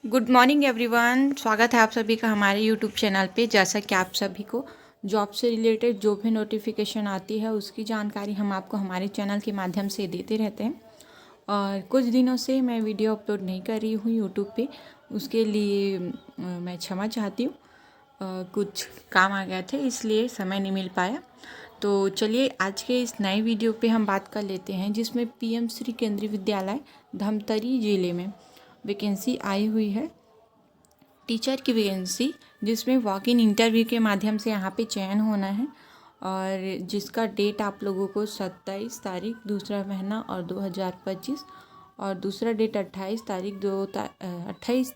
Good morning everyone. स्वागत है आप सभी का हमारे यूट्यूब चैनल पे। जैसा कि आप सभी को जॉब से रिलेटेड जो भी नोटिफिकेशन आती है उसकी जानकारी हम आपको हमारे चैनल के माध्यम से देते रहते हैं। और कुछ दिनों से मैं वीडियो अपलोड नहीं कर रही हूँ यूट्यूब पे, उसके लिए मैं क्षमा चाहती हूँ। कुछ काम आ गए थे इसलिए समय नहीं मिल पाया। तो चलिए आज के इस नए वीडियो पे हम बात कर लेते हैं, जिसमें पीएम श्री केंद्रीय विद्यालय धमतरी ज़िले में वैकेंसी आई हुई है, टीचर की वैकेंसी, जिसमें वॉक इन इंटरव्यू के माध्यम से यहाँ पे चयन होना है। और जिसका डेट आप लोगों को 27 तारीख दूसरा महीना और 2025, और दूसरा डेट 28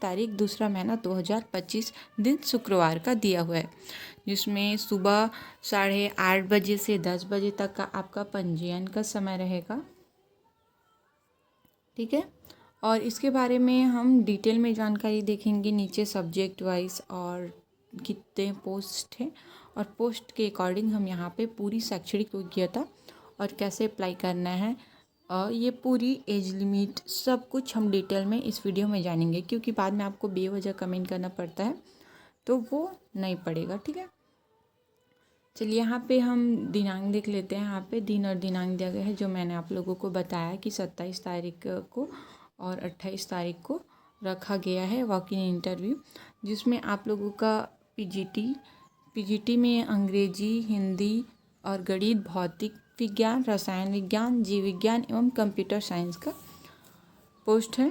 तारीख दूसरा महीना 2025 दिन शुक्रवार का दिया हुआ है, जिसमें सुबह 8:30 बजे से 10 बजे तक का आपका पंजीयन का समय रहेगा। ठीक है, और इसके बारे में हम डिटेल में जानकारी देखेंगे नीचे सब्जेक्ट वाइज, और कितने पोस्ट हैं और पोस्ट के अकॉर्डिंग हम यहाँ पे पूरी शैक्षणिक योग्यता और कैसे अप्लाई करना है, और ये पूरी एज लिमिट सब कुछ हम डिटेल में इस वीडियो में जानेंगे, क्योंकि बाद में आपको बेवजह कमेंट करना पड़ता है तो वो नहीं पड़ेगा। ठीक है, चलिए यहाँ पे हम दिनांक देख लेते हैं। यहाँ पे दिन और दिनांक दिया गया है, जो मैंने आप लोगों को बताया कि 27 तारीख को और 28 तारीख को रखा गया है वॉक इन इंटरव्यू, जिसमें आप लोगों का पीजीटी में अंग्रेजी, हिंदी और गणित, भौतिक विज्ञान, रसायन विज्ञान, जीव विज्ञान एवं कंप्यूटर साइंस का पोस्ट है।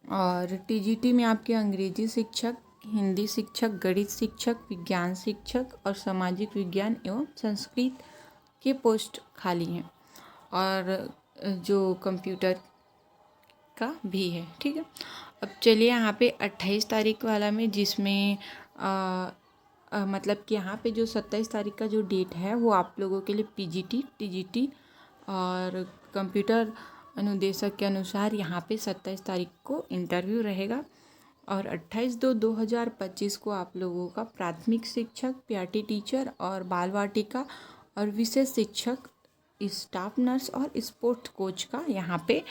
और टीजीटी में आपके अंग्रेजी शिक्षक, हिंदी शिक्षक, गणित शिक्षक, विज्ञान शिक्षक और सामाजिक विज्ञान एवं संस्कृत के पोस्ट खाली हैं, और जो कंप्यूटर का भी है। ठीक है, अब चलिए यहाँ पे 28 तारीख वाला में, जिसमें मतलब कि यहाँ पे जो 27 तारीख का जो डेट है वो आप लोगों के लिए पीजीटी, टीजीटी और कंप्यूटर अनुदेशक के अनुसार यहाँ पे 27 तारीख को इंटरव्यू रहेगा। और 28/2/2025 को आप लोगों का प्राथमिक शिक्षक, पीआरटी टीचर और बाल वाटिका और विशेष शिक्षक, स्टाफ नर्स और स्पोर्ट्स कोच का यहाँ पे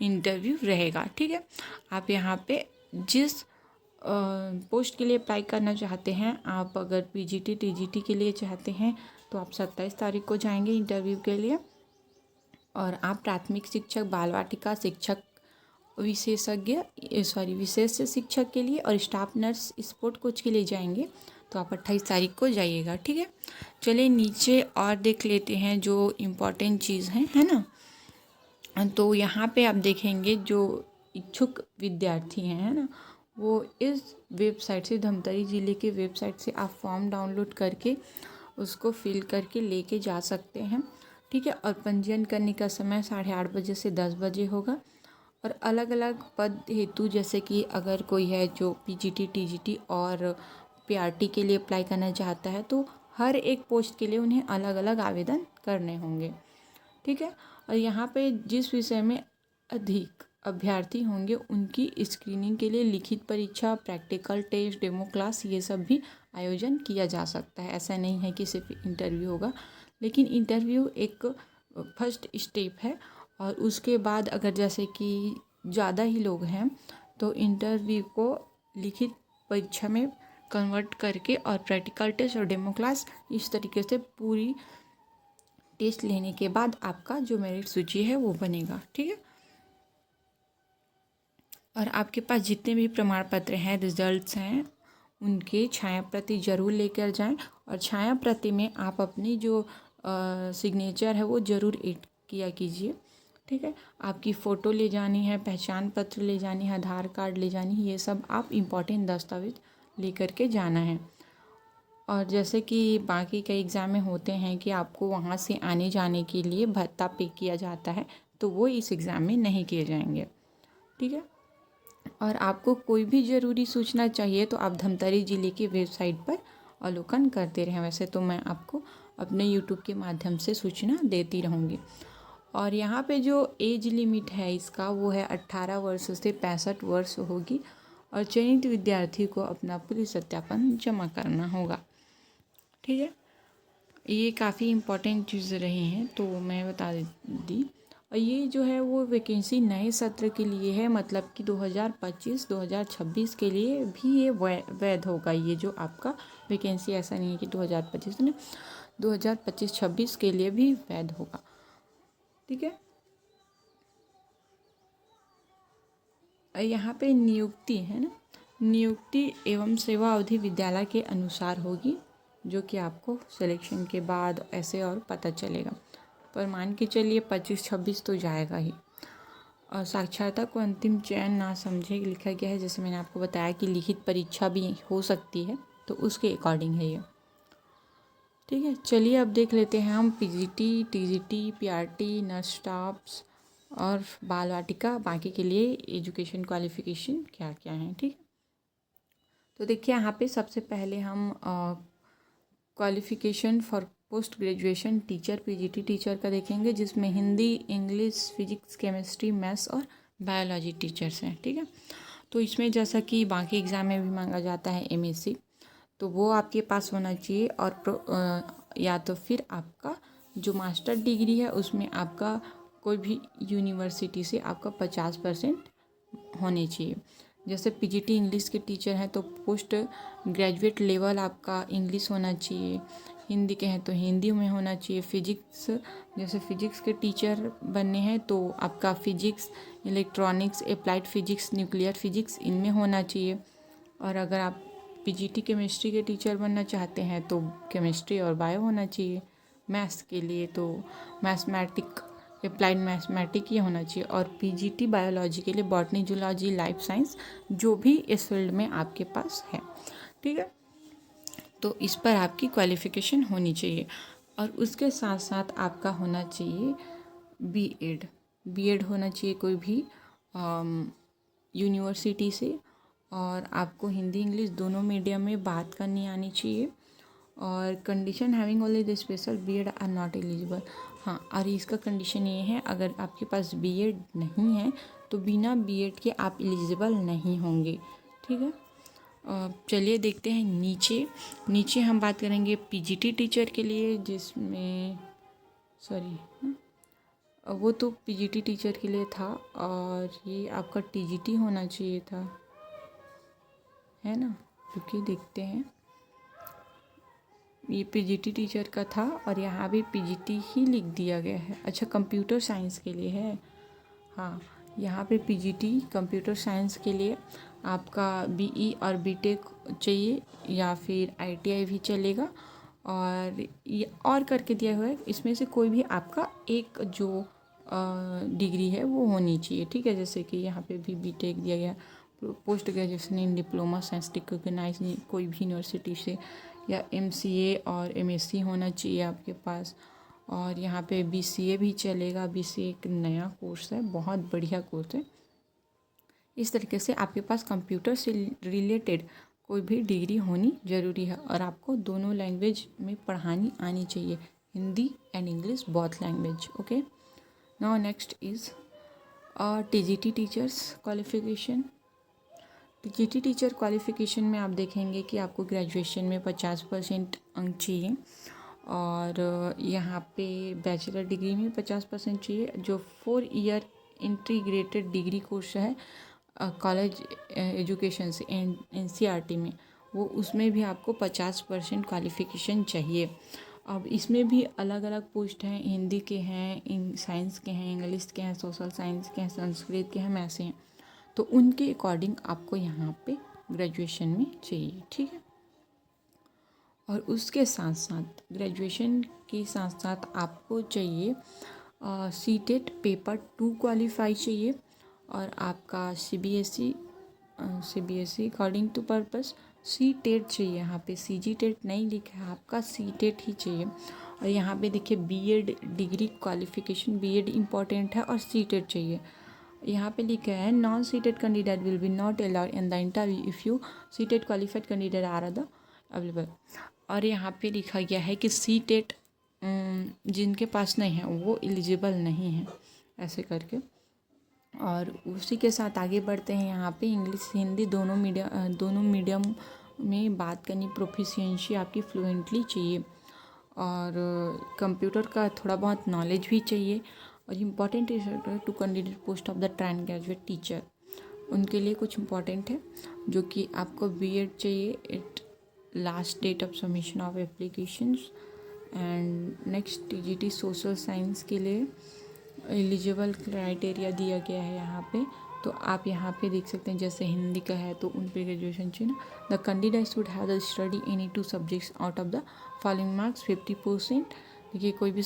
इंटरव्यू रहेगा। ठीक है, आप यहाँ पे जिस पोस्ट के लिए अप्लाई करना चाहते हैं, आप अगर पीजीटी टीजीटी के लिए चाहते हैं तो आप 27 तारीख को जाएंगे इंटरव्यू के लिए। और आप प्राथमिक शिक्षक, बाल वाटिका शिक्षक, विशेष शिक्षक के लिए और स्टाफ नर्स, स्पोर्ट कोच के लिए जाएंगे तो आप 28 तारीख को जाइएगा। ठीक है, चलिए नीचे और देख लेते हैं जो इम्पोर्टेंट चीज़ है ना। तो यहाँ पे आप देखेंगे जो इच्छुक विद्यार्थी हैं, है ना, वो इस वेबसाइट से, धमतरी ज़िले के वेबसाइट से आप फॉर्म डाउनलोड करके उसको फिल करके लेके जा सकते हैं। ठीक है, और पंजीयन करने का समय 8:30 बजे से 10 बजे होगा। और अलग अलग पद हेतु, जैसे कि अगर कोई है जो पीजीटी, टीजीटी और पीआरटी के लिए अप्लाई करना चाहता है, तो हर एक पोस्ट के लिए उन्हें अलग अलग आवेदन करने होंगे। ठीक है, और यहाँ पे जिस विषय में अधिक अभ्यर्थी होंगे उनकी स्क्रीनिंग के लिए लिखित परीक्षा, प्रैक्टिकल टेस्ट, डेमो क्लास, ये सब भी आयोजन किया जा सकता है। ऐसा नहीं है कि सिर्फ इंटरव्यू होगा, लेकिन इंटरव्यू एक फर्स्ट स्टेप है। और उसके बाद अगर जैसे कि ज़्यादा ही लोग हैं तो इंटरव्यू को लिखित परीक्षा में कन्वर्ट करके और प्रैक्टिकल टेस्ट और डेमो क्लास, इस तरीके से पूरी टेस्ट लेने के बाद आपका जो मेरिट सूची है वो बनेगा। ठीक है, और आपके पास जितने भी प्रमाण पत्र हैं, रिजल्ट्स हैं, उनके छाया प्रति ज़रूर लेकर जाएं। और छाया प्रति में आप अपनी जो सिग्नेचर है वो ज़रूर ऐड किया कीजिए। ठीक है, आपकी फ़ोटो ले जानी है, पहचान पत्र ले जानी है, आधार कार्ड ले जानी है, ये सब आप इम्पोर्टेंट दस्तावेज लेकर के जाना है। और जैसे कि बाकी कई एग्ज़ाम में होते हैं कि आपको वहाँ से आने जाने के लिए भत्ता पे किया जाता है, तो वो इस एग्ज़ाम में नहीं किए जाएंगे। ठीक है, और आपको कोई भी ज़रूरी सूचना चाहिए तो आप धमतरी ज़िले की वेबसाइट पर अवलोकन करते रहें। वैसे तो मैं आपको अपने यूट्यूब के माध्यम से सूचना देती रहूँगी। और यहाँ पे जो एज लिमिट है इसका, वो है 18 वर्ष से 65 वर्ष होगी। और चयनित विद्यार्थी को अपना पुलिस सत्यापन जमा करना होगा। ठीक है, ये काफ़ी इम्पोर्टेंट चीज़ रही हैं तो मैं बता दी। और ये जो है वो वैकेंसी नए सत्र के लिए है, मतलब कि 2025-2026 के लिए भी ये वैध होगा। ये जो आपका वैकेंसी ऐसा नहीं है कि 2025 में, 2025-26 के लिए भी वैध होगा। ठीक है। यहाँ पे नियुक्ति है ना, नियुक्ति एवं सेवा अवधि विद्यालय के अनुसार होगी, जो कि आपको सिलेक्शन के बाद ऐसे और पता चलेगा। पर मान के चलिए 25-26 तो जाएगा ही। और साक्षरता को अंतिम चयन ना समझे लिखा गया है, जैसे मैंने आपको बताया कि लिखित परीक्षा भी हो सकती है, तो उसके अकॉर्डिंग है ये। ठीक है, चलिए अब देख लेते हैं हम PGT, TGT, PRT, nurse staffs और बाल वाटिका बाकी के लिए एजुकेशन क्वालिफिकेशन क्या क्या हैं। ठीक है, तो देखिए यहाँ पे सबसे पहले हम qualification for post graduation teacher PGT teacher का देखेंगे, जिसमें Hindi, English, physics, chemistry, maths और बायोलॉजी टीचर्स हैं। ठीक है, तो इसमें जैसा कि बाकी एग्ज़ाम में भी मांगा जाता है एमएससी, तो वो आपके पास होना चाहिए। और या तो फिर आपका जो मास्टर डिग्री है उसमें आपका कोई भी यूनिवर्सिटी से आपका 50% होने चाहिए। जैसे पीजीटी इंग्लिश के टीचर हैं तो पोस्ट ग्रेजुएट लेवल आपका इंग्लिश होना चाहिए, हिंदी के हैं तो हिंदी में होना चाहिए। फिजिक्स, जैसे फिजिक्स के टीचर बनने हैं तो आपका physics, electronics, applied physics, nuclear physics इनमें होना चाहिए। और अगर आप पीजीटी केमिस्ट्री के टीचर बनना चाहते हैं तो केमिस्ट्री और बायो होना चाहिए। मैथ्स के लिए तो मैथमेटिक, अप्लाइड मैथमेटिक ये होना चाहिए। और पीजीटी बायोलॉजी के लिए बॉटनी, जूलॉजी, लाइफ साइंस जो भी इस फील्ड में आपके पास है। ठीक है, तो इस पर आपकी क्वालिफ़िकेशन होनी चाहिए। और उसके साथ साथ आपका होना चाहिए बीएड, बीएड होना चाहिए कोई भी यूनिवर्सिटी से। और आपको हिंदी इंग्लिश दोनों मीडियम में बात करनी आनी चाहिए। और condition having only the special BEd are not eligible. हाँ, और इसका कंडीशन ये है, अगर आपके पास बीएड नहीं है तो बिना बीएड के आप एलिजिबल नहीं होंगे। ठीक है, चलिए देखते हैं नीचे हम बात करेंगे पीजीटी टीचर के लिए, जिसमें वो तो पीजीटी टीचर के लिए था, और ये आपका टीजीटी होना चाहिए था, है ना, क्योंकि देखते हैं ये पीजीटी टीचर का था और यहाँ भी पीजीटी ही लिख दिया गया है। अच्छा, कंप्यूटर साइंस के लिए है। हाँ, यहाँ पे पीजीटी कंप्यूटर साइंस के लिए आपका बीई और बीटेक चाहिए, या फिर आईटीआई भी चलेगा। और ये और करके दिया हुआ है, इसमें से कोई भी आपका एक जो डिग्री है वो होनी चाहिए। ठीक है, जैसे कि यहाँ पे भी बीटेक दिया गया, post graduation in diploma science recognise कोई भी यूनिवर्सिटी से, या एमसीए और एमएससी होना चाहिए आपके पास। और यहाँ पे बीसीए भी चलेगा। बीसीए एक नया कोर्स है, बहुत बढ़िया कोर्स है। इस तरीके से आपके पास कंप्यूटर से रिलेटेड कोई भी डिग्री होनी ज़रूरी है। और आपको दोनों लैंग्वेज में पढ़ानी आनी चाहिए, Hindi and English both language. Okay, now next is TGT teachers qualification. TGT teacher qualification में आप देखेंगे कि आपको ग्रेजुएशन में 50% अंक चाहिए। और यहाँ पे बैचलर डिग्री में 50% चाहिए। जो 4 ईयर इंटीग्रेटेड डिग्री कोर्स है कॉलेज एजुकेशन से एनसीईआरटी में, वो उसमें भी आपको 50% क्वालिफिकेशन चाहिए। अब इसमें भी अलग अलग पोस्ट हैं, हिंदी के हैं, साइंस के हैं, इंग्लिश के हैं, सोशल साइंस के हैं, संस्कृत के हैं, ऐसे हैं। तो उनके अकॉर्डिंग आपको यहाँ पे ग्रेजुएशन में चाहिए। ठीक है, और उसके साथ साथ ग्रेजुएशन के साथ साथ आपको चाहिए सीटेट पेपर 2 क्वालिफाई चाहिए। और आपका CBSE according to purpose CTET चाहिए। यहाँ पे सीजीटेट नहीं लिखा है, आपका सीटेट ही चाहिए। और यहाँ पे देखिए BEd degree qualification, BEd important है और सीटेट चाहिए। यहाँ पे लिखा है non CTET candidate will be not allowed in the interview if you CTET qualified candidate are the available. और यहाँ पे लिखा गया है कि सीटेट जिनके पास नहीं है वो एलिजिबल नहीं है, ऐसे करके। और उसी के साथ आगे बढ़ते हैं। यहाँ पे इंग्लिश हिंदी दोनों मीडियम में बात करनी, प्रोफिशिएंसी आपकी फ्लुएंटली चाहिए। और कंप्यूटर का थोड़ा बहुत नॉलेज भी चाहिए। और important to candidate post of the trained graduate teacher, उनके लिए कुछ इम्पॉर्टेंट है जो कि आपको बीएड चाहिए it last date of submission of applications. And next TGT social science के लिए एलिजिबल क्राइटेरिया दिया गया है यहाँ पे, तो आप यहाँ पे देख सकते हैं जैसे हिंदी का है तो उन पे ग्रेजुएशन चाहिए ना। The candidate should have the study any 2 subjects out of the following marks 50%। देखिए कोई भी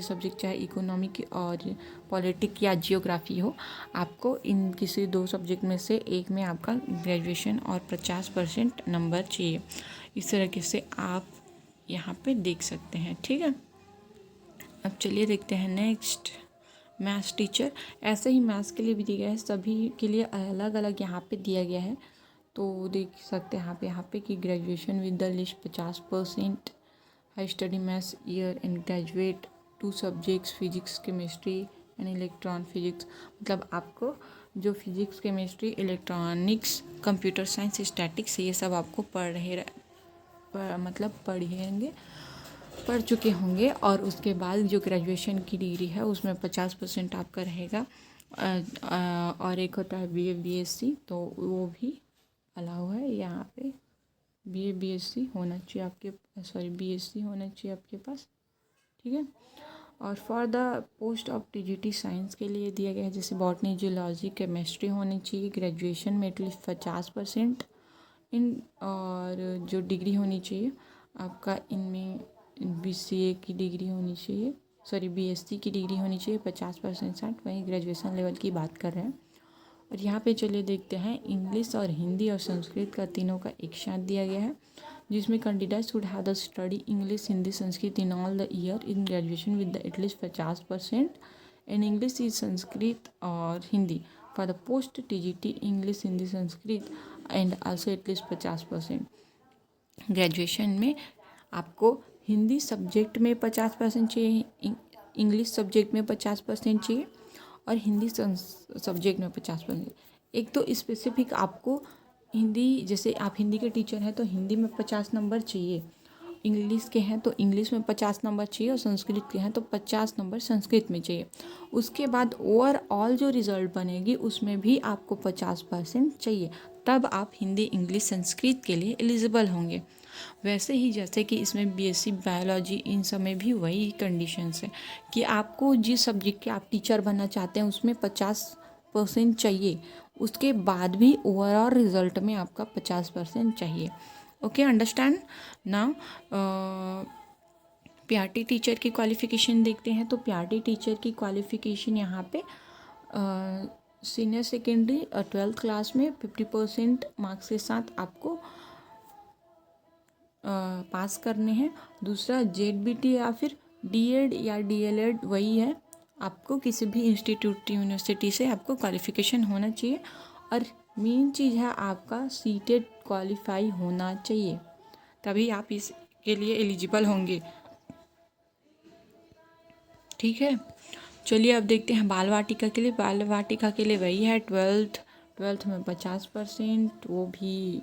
सब्जेक्ट चाहे इकोनॉमिक और पॉलिटिक या जियोग्राफी हो, आपको इन किसी 2 सब्जेक्ट में से एक में आपका ग्रेजुएशन और 50% नंबर चाहिए। इस तरीके से आप यहाँ पे देख सकते हैं, ठीक है। अब चलिए देखते हैं नेक्स्ट मैथ्स टीचर। ऐसे ही मैथ्स के लिए भी दिया गया है, सभी के लिए अलग अलग यहाँ पे दिया गया है। तो देख सकते हैं यहाँ पे कि graduation with the list 50%, high study maths year and graduate 2 subjects physics chemistry and electron physics. मतलब आपको जो physics chemistry electronics computer science statics ये सब आपको पढ़ चुके होंगे। और उसके बाद जो ग्रेजुएशन की डिग्री है उसमें 50% आपका रहेगा। और एक होता है बीए बीएससी, तो वो भी अलाउ है यहाँ पे। बीए बीएससी होना चाहिए आपके, बीएससी होना चाहिए आपके पास, ठीक है। और for the post of TGT science के लिए दिया गया है जैसे बॉटनी जियोलॉजी केमिस्ट्री होनी चाहिए ग्रेजुएशन में एटलीस्ट 50% इन, और जो डिग्री होनी चाहिए आपका इनमें बीसीए की डिग्री होनी चाहिए, बीएससी की डिग्री होनी चाहिए 50%। वहीं ग्रेजुएशन लेवल की बात कर रहे हैं। और यहाँ पे चलिए देखते हैं इंग्लिश और हिंदी और संस्कृत का तीनों का एक साथ दिया गया है, जिसमें candidate should have the study English Hindi Sanskrit in all the year in graduation with the at least 50% in English is Sanskrit और Hindi for the post TGT English Hindi Sanskrit and also at least 50%। Graduation में आपको हिंदी सब्जेक्ट में 50% चाहिए, इंग्लिश सब्जेक्ट में 50% चाहिए और हिंदी सब्जेक्ट में 50%। एक तो स्पेसिफिक आपको हिंदी, जैसे आप हिंदी के टीचर हैं तो हिंदी में 50 नंबर चाहिए, इंग्लिश के हैं तो इंग्लिश में 50 नंबर चाहिए और संस्कृत के हैं तो 50 नंबर संस्कृत में चाहिए। उसके बाद ओवरऑल जो रिज़ल्ट बनेगी उसमें भी आपको 50% चाहिए, तब आप हिंदी इंग्लिश संस्कृत के लिए एलिजिबल होंगे। वैसे ही जैसे कि इसमें बीएससी बायोलॉजी इन सब में भी वही कंडीशंस है कि आपको जिस सब्जेक्ट के आप टीचर बनना चाहते हैं उसमें 50% चाहिए, उसके बाद भी ओवरऑल रिजल्ट में आपका 50% चाहिए। Okay, understand now. PRT teacher की क्वालिफ़िकेशन देखते हैं। तो पीआरटी टीचर की क्वालिफ़िकेशन यहाँ पे सीनियर सेकेंडरी 12th क्लास में 50% मार्क्स के साथ आपको पास करने हैं। दूसरा जेडबीटी या फिर डीएड या डीएलएड वही है, आपको किसी भी इंस्टीट्यूट यूनिवर्सिटी से आपको क्वालिफ़िकेशन होना चाहिए। और मेन चीज़ है आपका सीटेट क्वालिफाई होना चाहिए, तभी आप इसके लिए एलिजिबल होंगे, ठीक है। चलिए अब देखते हैं बाल वाटिका के लिए। बाल वाटिका के लिए वही है 12th में 50%, वो भी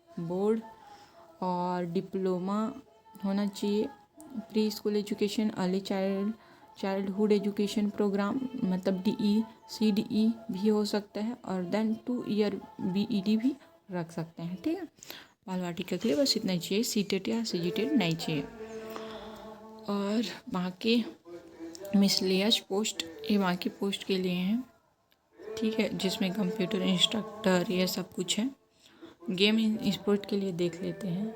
बोर्ड, और डिप्लोमा होना चाहिए। Pre school education, early childhood education programme मतलब DECDE भी हो सकता है, और देन 2 ईयर BED भी रख सकते हैं, ठीक है। बाल वाटिका के लिए बस इतना ही चाहिए, सीटेट या सीजीटेट नहीं चाहिए। और वहाँ के मिसलेनियस पोस्ट, ये वहाँ की पोस्ट के लिए हैं, ठीक है, जिसमें कंप्यूटर इंस्ट्रक्टर ये सब कुछ है। गेम इन स्पोर्ट के लिए देख लेते हैं।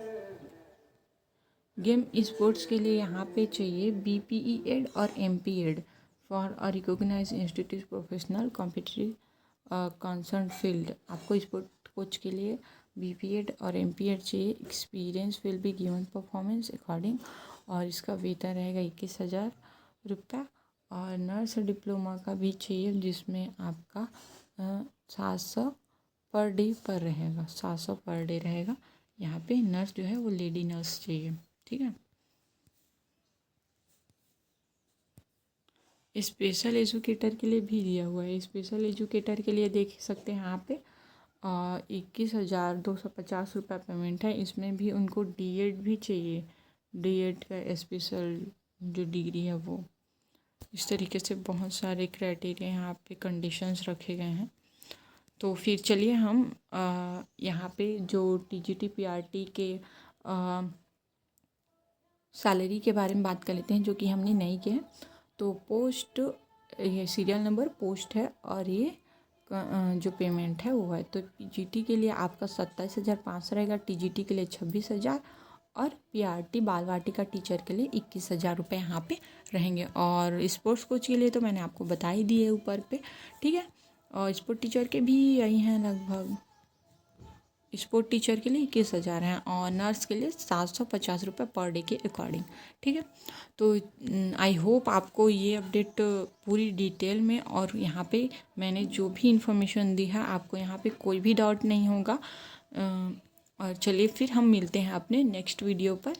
गेम स्पोर्ट्स के लिए यहाँ पे चाहिए BPED और MPED for a recognise institute professional competitive concern field. आपको स्पोर्ट कोच के लिए BPED और MPED चाहिए। Experience will be given performance according, और इसका वेतन रहेगा 21,000 रुपया। और नर्स डिप्लोमा का भी चाहिए, जिसमें आपका 700 पर डे पर रहेगा, 700 पर डे रहेगा। यहाँ पे नर्स जो है वो लेडी नर्स चाहिए, ठीक है। स्पेशल एजुकेटर के लिए भी दिया हुआ है। स्पेशल एजुकेटर के लिए देख सकते हैं यहाँ पे 21,250 रुपये पेमेंट है। इसमें भी उनको DED भी चाहिए, DED का स्पेशल जो डिग्री है वो। इस तरीके से बहुत सारे क्राइटेरिया यहाँ पे कंडीशंस रखे गए हैं। तो फिर चलिए हम यहाँ पे जो टीजीटी पीआरटी के सैलरी के बारे में बात कर लेते हैं, जो कि हमने नहीं किया है। तो पोस्ट, ये सीरियल नंबर पोस्ट है और ये जो पेमेंट है वो है। तो पीजीटी के लिए आपका 27,500 रहेगा, टीजीटी के लिए 26,000 और पीआरटी बाल वाटिका टीचर के लिए 21,000 रुपये यहाँ पे रहेंगे। और स्पोर्ट्स कोच के लिए तो मैंने आपको बता ही दिए ऊपर पे, ठीक है। और स्पोर्ट टीचर के भी यही हैं लगभग, स्पोर्ट टीचर के लिए 21,000 हैं और नर्स के लिए 750 रुपये पर डे के अकॉर्डिंग, ठीक है। तो आई होप आपको ये अपडेट पूरी डिटेल में और यहाँ पे मैंने जो भी इन्फॉर्मेशन दी है आपको यहाँ पे कोई भी डाउट नहीं होगा। और चलिए फिर हम मिलते हैं अपने नेक्स्ट वीडियो पर।